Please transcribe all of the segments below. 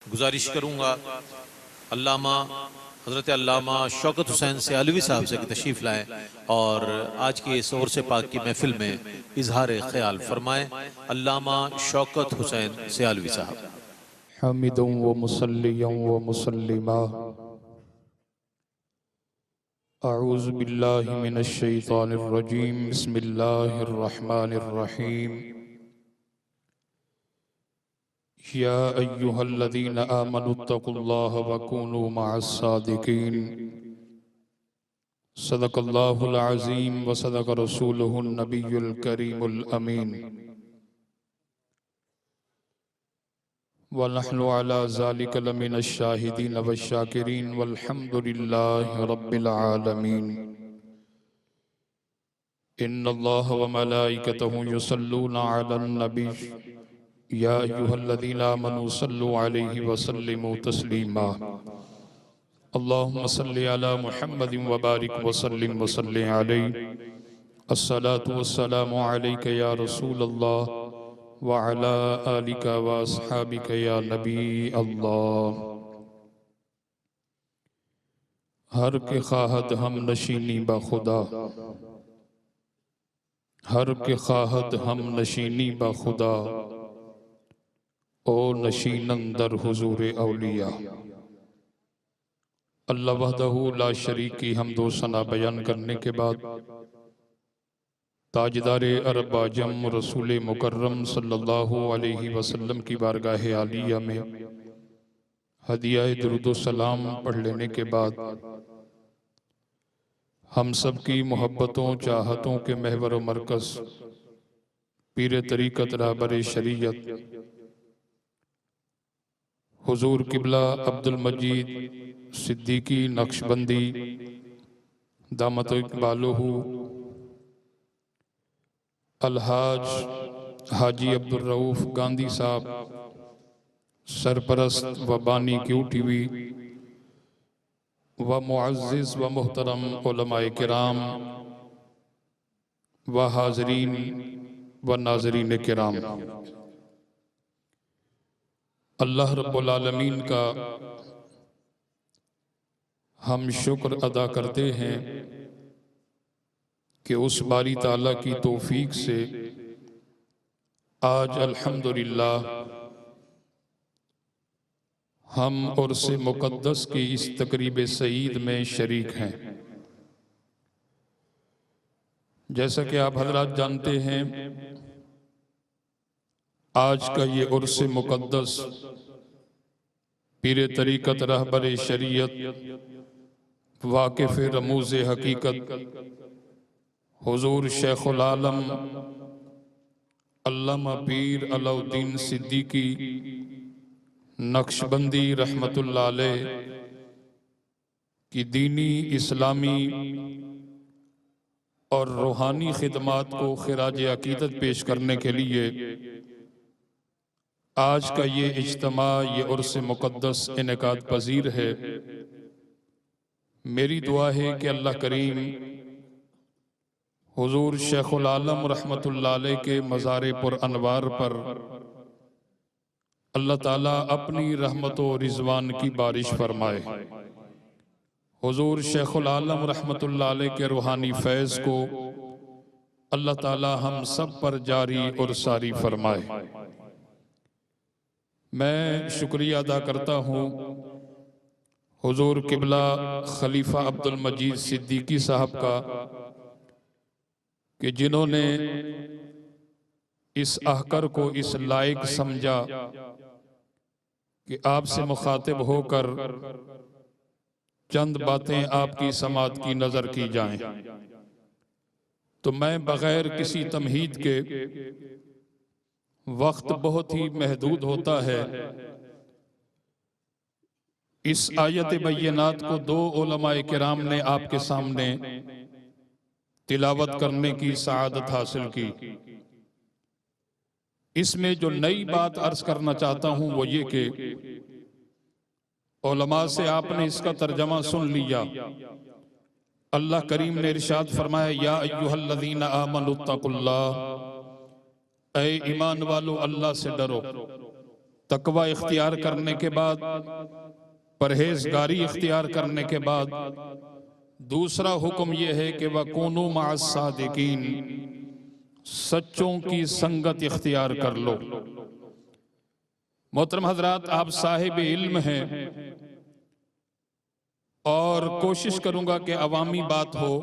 गुजारिश करूँगा अल्लामा हज़रत अल्लामा शौकत हुसैन सियालवी साहब से तशरीफ़ लाएँ और आज की इस और से पाक की महफ़िल में इजहार ख्याल फरमाएँ। अल्लामा शौकत हुसैन सियालवी साहब। हामिदुन व मुसल्लियन व मुसल्लिमा अऊज़ु बिल्लाहि मिनश शैतानिर रजीम बिस्मिल्लाहिर रहमानिर रहीम या अय्युहल्लज़ीना आमनुत्तक़ुल्लाह व कूनू मअस सादिक़ीन सदक़ल्लाहुल अज़ीम व सदक़ रसूलुहुन नबियुल करीमुल अमीन व नहनु अला ज़ालिका लमिनश शाहिदीन वश्शाकिरीन वल्हम्दुलिल्लाहि रब्बिल आलमीन। इन्नल्लाह व मलाइकतहु युसल्लूना अलन नबी या अय्युहल्लज़ीना आमनू सल्लु अलैहि व सल्लिमू तस्लीमा। अल्लाहुम्मा सल्लि अला मुहम्मदिन व बारिक व सल्लिम व सल्लि अलैहि। अस्सलातु वस्सलामु अलैका या रसूलल्लाह व अला आलिका व अस्हाबिका या नबी अल्लाह। हर के ख्वाहत हम नशीनी बा खुदा, हर के ख्वाहत हम नशीनी बा खुदा, ओ नशीनन दर हुजूर औलिया। अल्लाह वहदहू ला शरीक की हमदो सना बयान करने के बाद ताजदारे अरब आजम रसूल मुकर्रम सल्लल्लाहु अलैहि वसल्लम की बारगाह आलिया में हदिया दुरूद सलाम पढ़ लेने के बाद हम सब की मोहब्बतों चाहतों के महवर व मरकज़ पीर तरीक़त रहबर शरीयत हुजूर किबला अब्दुल मजीद सिद्दीकी नक्शबंदी दामत इक़बालुहु अलहाज हाजी अब्दुल रऊफ़ गांधी साहब सरपरस्त व बानी क्यू टीवी व मुअज़्ज़िज़ व मुहतरम उलमाए किराम व हाज़रीन व नाज़रीन किराम, अल्लाह रब्बुल आलमीन का हम शुक्र अदा करते हैं कि उस बारी ताला की तौफीक से आज अल्हम्दुलिल्लाह हम उर्स मुक़द्दस की इस तक़रीब सईद में शरीक हैं। जैसा कि आप हज़रात जानते हैं, आज का ये उर्स मुक़द्दस पीर तरीक़त रहबर शरीयत वाक़िफ़ रमूज़ हकीकत हुजूर शेखुल आलम अल्लामा पीर अलाउद्दीन सिद्दीकी नक्शबंदी रहमतुल्लाह अलैह की दीनी इस्लामी और रूहानी खिदमात को खिराज अकीदत पेश करने के लिए आज का ये इज्तिमा ये उर्स मुक़द्दस इनेकाद पजीर है। मेरी दुआ है कि अल्लाह करीम हुजूर शेखुल आलम रहमतुल्लाह अलैह के मज़ार पुर अनवार पर अल्लाह ताला अपनी रहमत और रिज़वान की बारिश फरमाए। हुजूर शेखुल आलम रहमतुल्लाह अलैह के रूहानी फैज़ को अल्लाह ताला हम सब पर जारी और सारी फरमाए। मैं शुक्रिया अदा करता हूँ हुजूर किबला खलीफा अब्दुल मजीद सिद्दीकी साहब का कि जिन्होंने इस आहकर को इस लायक समझा कि आपसे मुखातिब होकर चंद बातें आपकी समात की नजर की जाएं, तो मैं बगैर किसी तमहीद के, वक्त बहुत ही महदूद होता है, इस आयत बैयनात को दो उलमाए किराम ने आपके सामने तिलावत करने की सआदत हासिल की। इसमें जो नई बात अर्ज करना चाहता हूं वो ये कि उलमा से आपने इसका तर्जमा सुन लिया। अल्लाह करीम ने इरशाद फरमाया, या अय्युहल्लज़ीना आमनु तक़ुल्लाह, ऐ ईमान वालो अल्लाह से डरो। तकवा इख्तियार करने के बाद, परहेजगारी इख्तियार करने के बाद दूसरा हुक्म यह है कि वकूनू मअस सादिकीन, सच्चों की संगत इख्तियार कर लो। मोहतरम हजरात, आप साहिब इल्म हैं और कोशिश करूंगा कि अवामी बात हो,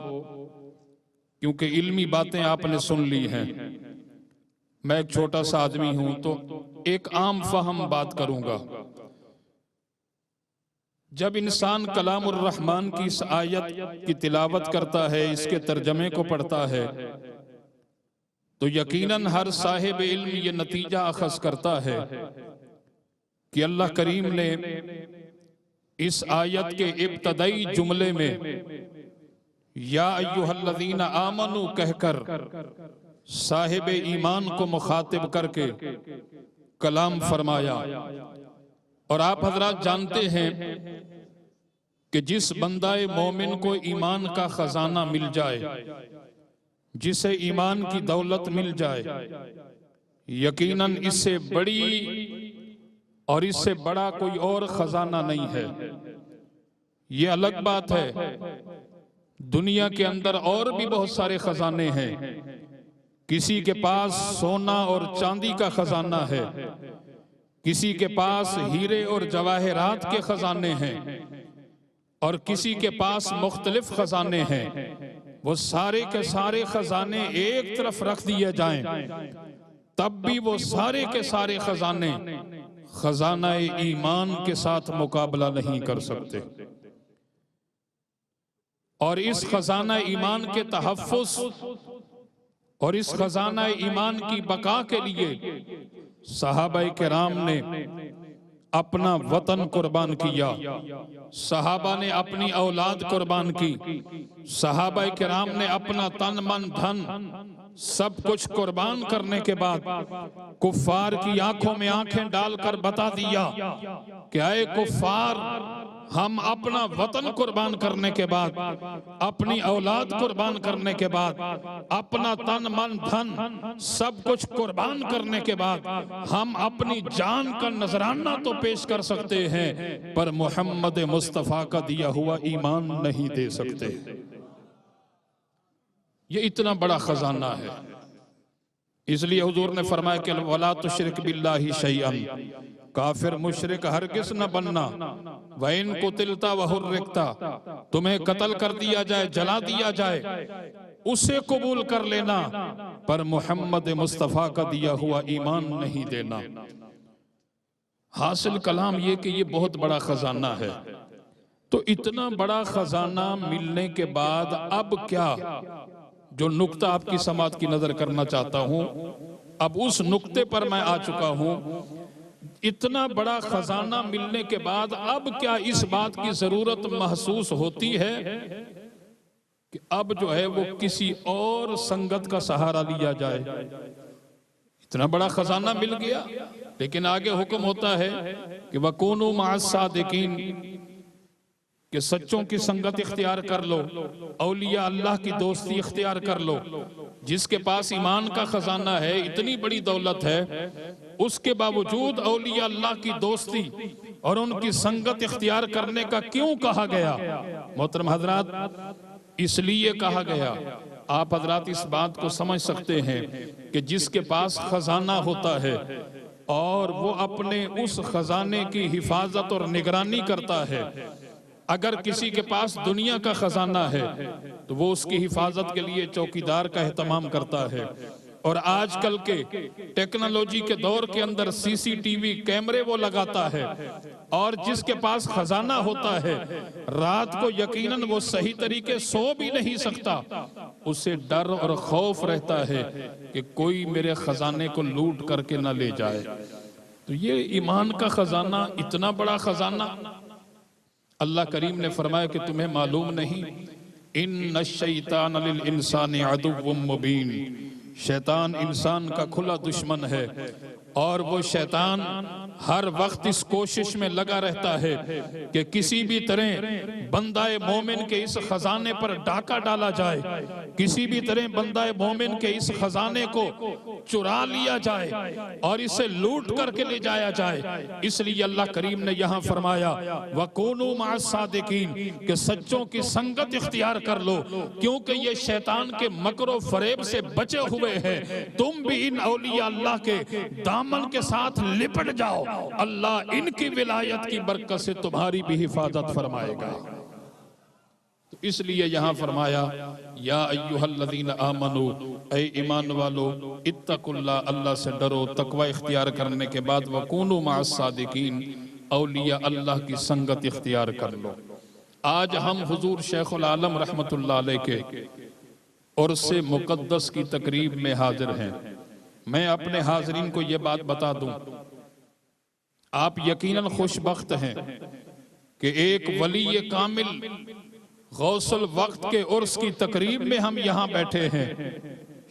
क्योंकि इल्मी बातें आपने सुन ली हैं। मैं एक छोटा सा आदमी हूं तो एक आम फहम बात करूंगा। जब इंसान कलामुर रहमान की इस आयत की तिलावत करता है, इसके तर्जमे को पढ़ता है, तो यकीनन हर साहिब इल्म ये नतीजा अखज़ करता है कि अल्लाह करीम ने इस आयत के इब्तदाई जुमले में या अय्युहल्लज़ीना आमनू कहकर साहिब ईमान को मुखातिब करके कलाम फरमाया। और आप हजरात जानते हैं कि जिस बंदाए मोमिन को ईमान का खजाना मिल जाए, जिसे ईमान की दौलत मिल जाए, यकीनन इससे बड़ी और इससे बड़ा कोई और खजाना नहीं है। ये अलग बात है, दुनिया के अंदर और भी बहुत सारे खजाने हैं। किसी के पास सोना और चांदी का खजाना है, किसी के पास हीरे और जवाहरात के खजाने हैं, और किसी के पास मुख्तलिफ खजाने हैं। वो सारे के सारे खजाने एक तरफ रख दिए जाएं, तब भी वो सारे के सारे खजाने खजाना ईमान के साथ मुकाबला नहीं कर सकते। और इस खजाना ईमान के तहफ़्फ़ुज़ और इस खजाना ईमान की बका के लिए सहाबाए किराम ने अपना वतन कुर्बान किया, सहाबा ने अपनी औलाद कुर्बान की, सहाबाए किराम ने अपना तन मन धन सब कुछ कुर्बान करने के बाद कुफ्फार की आंखों में आंखें डालकर बता दिया कि ऐ कुफ्फार, हम अपना वतन कुर्बान करने के बाद, अपनी औलाद कुर्बान करने के बाद, अपना तन मन धन सब कुछ कुर्बान करने के बाद हम अपनी जान का नजराना तो पेश कर सकते हैं, पर मोहम्मद मुस्तफा का दिया हुआ ईमान नहीं दे सकते। ये इतना बड़ा खजाना है। इसलिए हुजूर ने फरमाया कि वला तुश्रिक बिल्लाहि शैअन, काफिर मुशरिक हरगिज़ न बनना। वइन कुतिलता वहुर्रिकता, तुम्हें कत्ल कर दिया जाए, जला दिया जाए, उसे कबूल कर लेना, पर मोहम्मद मुस्तफा का दिया हुआ ईमान नहीं देना। हासिल कलाम ये कि ये बहुत बड़ा खजाना है। तो इतना बड़ा खजाना मिलने के बाद अब क्या, जो नुक्ता आपकी समात की नजर करना चाहता हूं, अब उस नुक्ते पर मैं आ चुका हूं। इतना बड़ा खजाना मिलने के बाद अब क्या इस बात की जरूरत महसूस होती है कि अब जो है वो किसी और संगत का सहारा लिया जाए। इतना बड़ा खजाना मिल गया, लेकिन आगे हुक्म होता है कि वकूनू मअस सादिकीन, कि सच्चों की संगत इख्तियार कर लो, औलिया अल्लाह की दोस्ती इख्तियार कर लो। जिसके पास ईमान का खजाना है, इतनी बड़ी दौलत है, उसके बावजूद औलिया अल्लाह की दोस्ती और उनकी संगत इख्तियार करने का क्यों कहा गया? मोहतरम हजरात, इसलिए कहा गया, आप हजरात इस बात को समझ सकते हैं कि जिसके पास खजाना होता है और वो अपने उस खजाने की हिफाजत और निगरानी करता है, अगर किसी के पास दुनिया का खजाना है तो वो उसकी हिफाजत के लिए चौकीदार का एहतमाम करता है। और आजकल के टेक्नोलॉजी के दौर के अंदर सीसीटीवी कैमरे वो लगाता है। और जिसके पास खजाना होता है, रात को यकीनन वो सही तरीके सो भी नहीं सकता, उसे डर और खौफ रहता है कि कोई मेरे खजाने को लूट करके ना ले जाए। तो ये ईमान का खजाना, इतना बड़ा खजाना, अल्लाह करीम ने फरमाया कि तुम्हें मालूम नहीं, इन्न शैतान लिल इंसानि अदुव्वुम मुबीन, शैतान इंसान का खुला दुश्मन है। और वो शैतान हर वक्त इस कोशिश में लगा रहता है कि किसी भी तरह बंदाए मोमिन के इस खजाने पर डाका डाला जाए, किसी भी तरह बंदाए मोमिन के इस खजाने को चुरा लिया जाए और इसे लूट करके ले जाया जाए। इसलिए अल्लाह करीम ने यहाँ फरमाया वकूनू मअस सादिकीन, कि सच्चों की संगत इख्तियार कर लो, क्योंकि ये शैतान के मकरो फरेब से बचे हुए हैं। तुम भी इन औलिया अल्लाह के दामन के साथ लिपट जाओ, अल्लाह इनकी विलायत की बरकत से तुम्हारी भी हिफाजत फरमाएगा। तो इसलिए यहाँ फरमाया या अय्युहल्लज़ीना आमनू, ऐ ईमान वालो, इत्तकुल्लाह, अल्लाह से डरो। तकवा इख्तियार करने के बाद वकूनू मअस सादिकीन, औलिया अल्लाह की संगत इख्तियार कर लो। आज हम हुजूर शेखुल आलम रहमतुल्लाह अलैह के उर्से मुकद्दस की तकरीब में हाजिर हैं। मैं अपने हाजरीन को ये बात बता दूं, आप यकीनन खुशबख्त हैं कि एक वली कामिल गौसुल वक्त के उर्स की तकरीब में हम यहाँ बैठे हैं।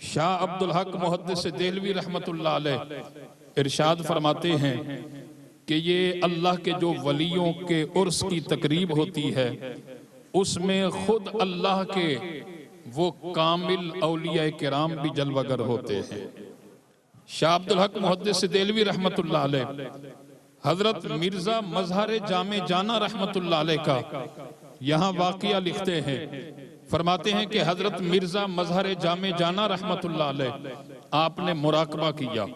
शाह अब्दुल हक मुहद्दिस देहलवी रहमतुल्लाह अलैह इरशाद फरमाते हैं कि ये अल्लाह के जो वलियों के उर्स की तकरीब होती है, उसमें खुद अल्लाह के वो कामिल औलिया किराम भी जलवागर होते हैं। शाह अब्दुल हक मुहद्दिस देहलवी रहमतुल्लाह अलैह हजरत मिर्जा मजहर जामे जाना रहमतुल्लाह अलैह का यहाँ वाक़िया लिखते हैं। फरमाते हैं कि हजरत मिर्जा मजहर जामे जाना रहमतुल्लाह अलैह आपने मुराकबा किया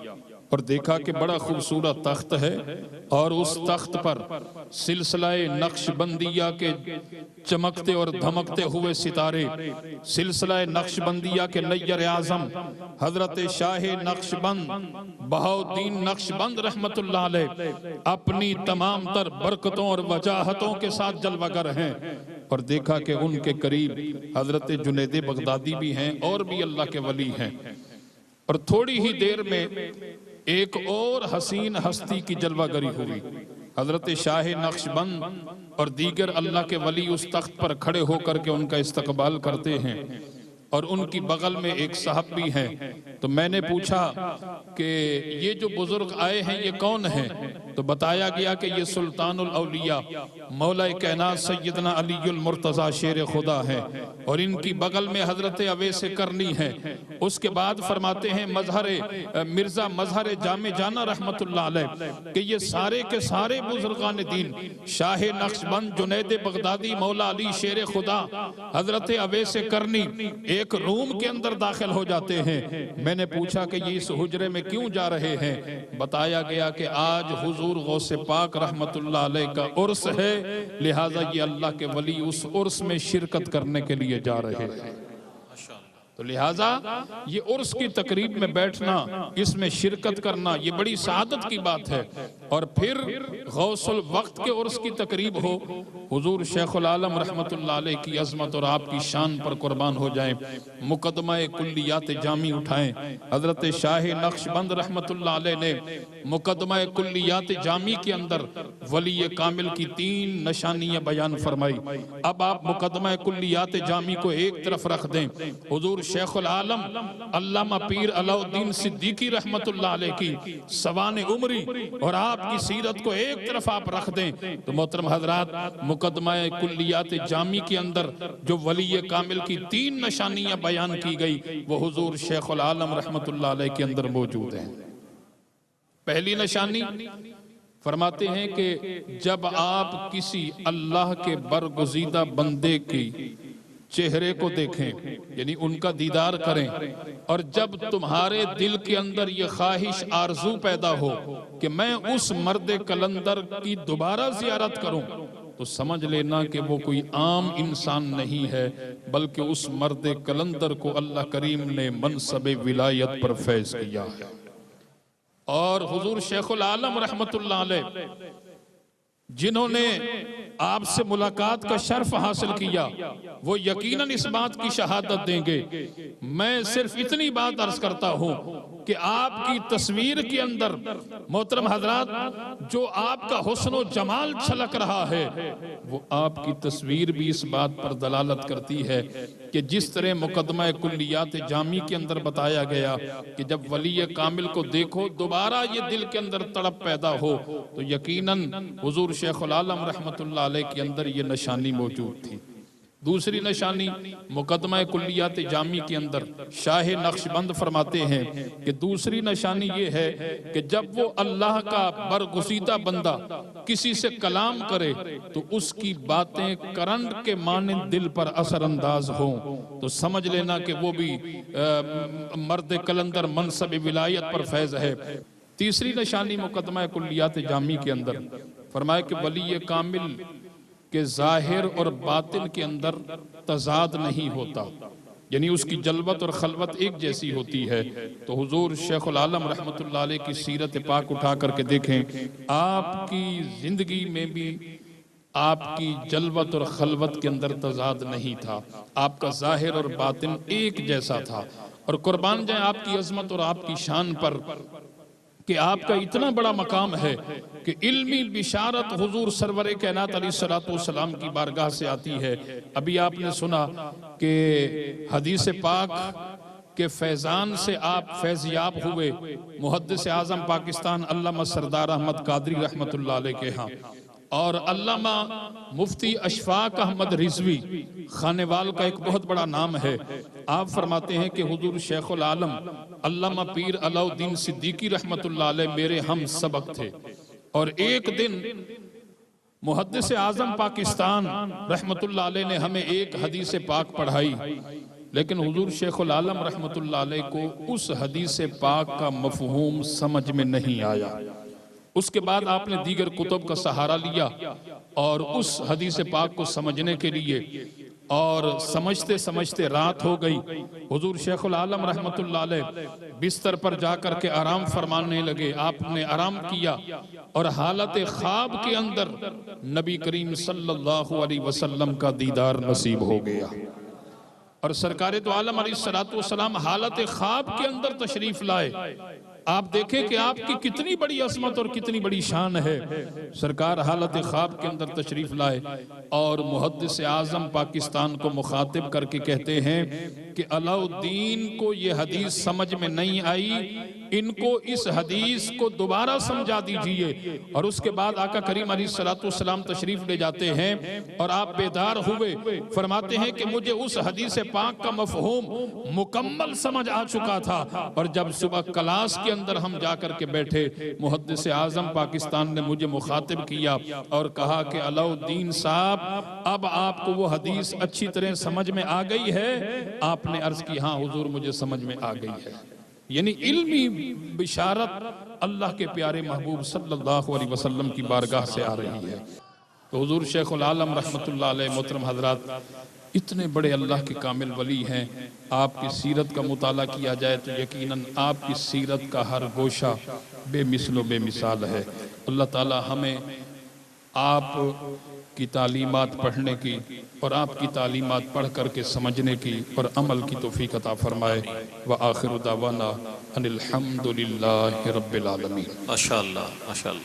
और देखा कि बड़ा खूबसूरत तख्त है और उस तख्त पर सिलसिलाए नक्शबंदिया के चमकते और धमकते हुए सितारे, सिलसिलाए नक्शबंदिया के नैयर आजम हजरत शाह नक्शबंद बहाउद्दीन नक्शबंद रहमतुल्लाह अलैह अपनी तमाम तर बरकतों और वजाहतों के साथ जलवागर हैं। और देखा कि उनके करीब हजरत जुनैद बगदादी भी हैं और भी अल्लाह के वली हैं। और थोड़ी ही देर में एक और हसीन हस्ती की जलवागरी हुई। हजरत शाह नक्शबंद और दीगर अल्लाह के वली उस तख्त पर खड़े होकर के उनका इस्तकबाल करते हैं और उनकी बगल में एक साहब भी हैं। तो मैंने पूछा कि ये जो बुजुर्ग आए हैं ये कौन हैं? तो बताया गया कि ये सुल्तानुल औलिया मौला कायनात सैयदना अलीउल मुर्तज़ा शेर खुदा है और इनकी बगल में हजरत अवैस करनी है। उसके बाद फरमाते हैं मिर्जा मजहर जामे जाना रहमतुल्लाह अलैह कि ये सारे के सारे बुजुर्गान दीन शाह नक्शबंद जुनैद बगदादी मौला अली शेर खुदा हजरत अवैस करनी एक रूम के अंदर दाखिल हो जाते हैं। मैंने पूछा कि ये इस हुजरे में क्यों जा रहे हैं? बताया गया कि आज हुजूर गौसे पाक रहमतुल्लाह अलैह का उर्स है, लिहाजा ये अल्लाह के वली उस उर्स में शिरकत करने के लिए जा रहे हैं। तो लिहाजा ये उर्स की तकरीब में बैठना, इसमें शिरकत करना, ये बड़ी सआदत की बात है। और फिर गौसुल वक्त के उर्स की तकरीब हो, हुजूर शेखुल आलम रहमतुल्लाह अलैह की अजमत और आपकी शान पर कुर्बान हो जाएं, मुकदमा कुल्लियात जामी उठाएं। हजरत शाह नक्शबंद रहमतुल्लाह अलैह ने मुकदमा कुल्लियात जामी के अंदर वली कामिल की 3 निशानियां बयान फरमाई। अब आप मुकदमा कुल्लियात जामी को एक तरफ रख दें, हुजूर शेखुल आलम अल्लामा पीर अलाउद्दीन सिद्दीकी रहमतुल्लाह अलैह की सवाने उमरी और आपकी सीरत को एक तरफ आप रख दें, तो मोहतरम हजरात मुकदमा कुल्लियात जामी के अंदर जो वली कामिल की 3 निशानियां बयान की गई वो हुजूर शेखुल आलम रहमतुल्लाह अलैह के अंदर मौजूद हैं। पहली निशानी फरमाते हैं कि जब आप किसी अल्लाह के बरगुज़ीदा बंदे की चेहरे को देखें, यानी उनका दीदार करें, और जब तुम्हारे दिल के अंदर ये ख्वाहिश आरजू पैदा हो कि मैं उस मर्द कलंदर की दोबारा जियारत करूं, तो समझ लेना कि वो कोई आम इंसान नहीं है, बल्कि उस मर्द कलंदर को अल्लाह करीम ने मनसब विलायत पर फैज किया है। और हुजूर शेखुल आलम रहमतुल्लाह अलैह जिन्होंने आपसे मुलाकात का शर्फ हासिल किया वो यकीनन इस बात की शहादत देंगे। मैं सिर्फ इतनी बात अर्ज करता हूं कि आपकी तस्वीर के अंदर मोहतरम हजरात जो आपका हुस्न व जमाल छलक रहा है वो आपकी तस्वीर भी इस बात पर दलालत करती है कि जिस तरह मुकदमा कुल्लियात जामी के अंदर बताया गया कि जब वली कामिल को देखो दोबारा ये दिल के अंदर तड़प पैदा हो, तो यकीनन हुजूर शेखुल आलम रहमतुल्लाह अलैह के अंदर ये निशानी मौजूद थी। दूसरी निशानी मुकदमा कुल्लियात जामी के अंदर शाह नक्शबंद फरमाते हैं कि दूसरी निशानी ये है कि जब वो अल्लाह का बरगुज़ीदा बंदा किसी से कलाम करे तो उसकी बातें करंट के माने दिल पर असरअंदाज हों, तो समझ लेना कि वो भी मर्द कलंदर मनसब विलायत पर फैज है। तीसरी निशानी मुकदमा कुल्लियात जामी के अंदर फरमाया कि वली कामिल के जाहिर और बातिन के अंदर तजाद नहीं होता, यानी उसकी जलवत और खलवत एक जैसी होती है। तो हुजूर शेखुल आलम रहमतुल्लाह अलैह की सीरत पाक उठा करके देखें, आपकी जिंदगी में भी आपकी जलवत और खलवत के अंदर तजाद नहीं था, आपका जाहिर और बातिन एक जैसा था। और कुर्बान जाए आपकी अजमत और आपकी शान पर कि आपका इतना बड़ा मकाम है कि इल्मी बिशारत हुजूर सरवरे कायनात अलैहिस्सलातु वस्सलाम की बारगाह से आती है। अभी आपने सुना कि हदीस पाक के फैजान से आप फैज़याब हुए मुहद्दिस आज़म पाकिस्तान अल्लामा सरदार अहमद कादरी रहमतुल्लाह अलैह के यहाँ, और अल्लामा मुफ्ती अशफाक अहमद रिजवी खानेवाल का एक बहुत बड़ा नाम है। आप फरमाते हैं कि हुजूर शेखुल आलम अल्लामा पीर अलाउद्दीन सिद्दीकी रहमतुल्लाह अलैह मेरे हम सबक थे, और एक दिन मुहद्दिस आज़म पाकिस्तान रहमतुल्लाह अलैह ने हमें एक हदीस पाक पढ़ाई, लेकिन हुजूर शेखुल आलम रहमतुल्लाह अलैह को उस हदीस पाक का मफहूम समझ में नहीं आया। उसके बाद आपने दीगर कुतुब का सहारा लिया और उस हदीस पाक को समझने के लिए, और समझते समझते रात हो गई। हुजूर शेखुल आलम रहमतुल्लाह अलैह बिस्तर पर जाकर के आराम फरमाने लगे। आपने आराम किया और हालत ख्वाब के अंदर नबी करीम सल्लल्लाहु अलैहि वसल्लम का दीदार नसीब हो गया, और सरकार तो आलम अलैहिस्सलातु वस्सलाम हालत ख्वाब के अंदर तशरीफ लाए। आप देखें कि आपकी कितनी बड़ी असमत और कितनी बड़ी शान है। सरकार हालत ख्वाब के अंदर तशरीफ लाए और मुहद्दिस आज़म पाकिस्तान को मुखातिब करके कहते हैं कि अलाउद्दीन को ये हदीस समझ में नहीं आई, इनको इस हदीस को दोबारा समझा दीजिए। और उसके बाद आका करीम अलैहिस्सलातु वस्सलाम तशरीफ ले जाते हैं और आप बेदार हुए, फरमाते हैं कि मुझे उस हदीस पाक का मफहूम मुकम्मल समझ आ चुका था। और जब सुबह क्लास के अंदर हम जाकर के बैठे, मुहद्दिस आज़म पाकिस्तान ने मुझे मुखातिब किया और कहा कि अलाउद्दीन साहब अब आपको वो हदीस अच्छी तरह समझ में आ गई है? आपने अर्ज की हाँ हुजूर मुझे समझ में आ गई है। यानी इल्मी बिशारत अल्लाह के प्यारे महबूब सल्लल्लाहु अलैहि वसल्लम की बारगाह से आ रही है। तो हुजूर शेखुल आलम रहमतुल्लाह अलैह मोहतरम हजरात इतने बड़े अल्लाह के कामिल वली हैं। आपकी सीरत का मुताला किया जाए तो यकीनन आपकी सीरत का हर गोशा बेमिसलो बेमिसाल है। अल्लाह ताला हमें आप की तालीमात पढ़ने की और आपकी तालीमात पढ़ करके समझने की और अमल की तौफीक अता फरमाए। व आखिर दावाना अनिल हम्दुलिल्लाहि रब्बिल आलमीन। माशाअल्लाह माशाअल्लाह।